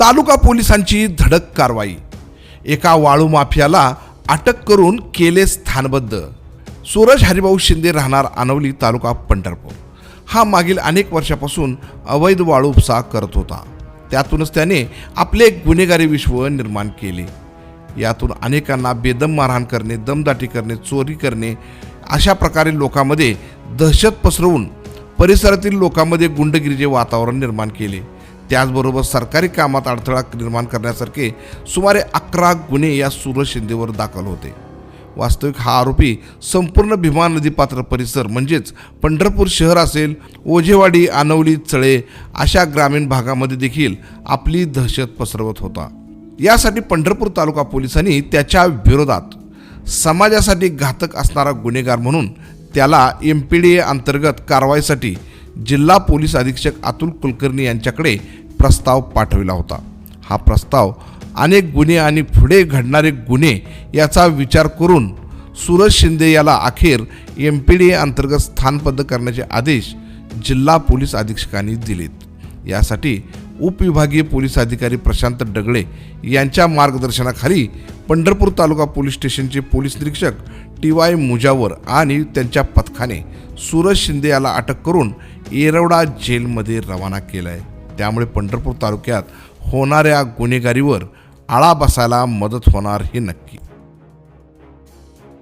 तालुका पोलिसांची धडक कारवाई। एका वाळू माफियाला अटक करून केले स्थानबद्ध। सूरज हरिभाऊ शिंदे राहणार आनवली तालुका पंढरपूर हा मागील अनेक वर्षापासून अवैध वाळू उपसा करत होता। त्यातूनच त्याने आपले गुन्हेगारी विश्व निर्माण केले। यातून अनेकांना बेदम मारहाण करणे, दमदाटी करणे, चोरी करणे अशा प्रकारे लोकांमध्ये दहशत पसरवून परिसरातील लोकांमध्ये गुंडगिरीचे वातावरण निर्माण केले। त्याचबरोबर सरकारी कामात अडथळा निर्माण करण्यासारखे सुमारे 11 गुन्हे या सूरज शिंदेवर दाखल होते। वास्तविक हा आरोपी संपूर्ण भीमा नदीपात्र परिसर म्हणजेच पंढरपूर शहर असेल, ओझेवाडी, आनवली, चळे अशा ग्रामीण भागामध्ये देखील आपली दहशत पसरवत होता। यासाठी पंढरपूर तालुका पोलिसांनी त्याच्या विरोधात समाजासाठी घातक असणारा गुन्हेगार म्हणून त्याला MPDA अंतर्गत कारवाईसाठी जिल्हा पोलीस अधीक्षक अतुल कुलकर्णी यांच्याकडे प्रस्ताव पाठविला होता। हा प्रस्ताव अनेक गुन्हे आणि पुढे घडणारे गुन्हे याचा विचार करून सूरज शिंदे याला अखेर MPDA अंतर्गत स्थानबद्ध करण्याचे आदेश जिल्हा पोलीस अधीक्षकांनी दिलेत। यासाठी उपविभागीय पोलीस अधिकारी प्रशांत डगळे यांच्या मार्गदर्शनाखाली पंढरपूर तालुका पोलीस स्टेशनचे पोलीस निरीक्षक TY मुजावर आणि त्यांच्या पथकाने सूरज शिंदे याला अटक करून येरवडा जेलमध्ये रवाना केलं आहे। त्यामुळे पंढरपूर तालुक्यात होणाऱ्या गुन्हेगारीवर आळा बसायला मदत होणार हे नक्की।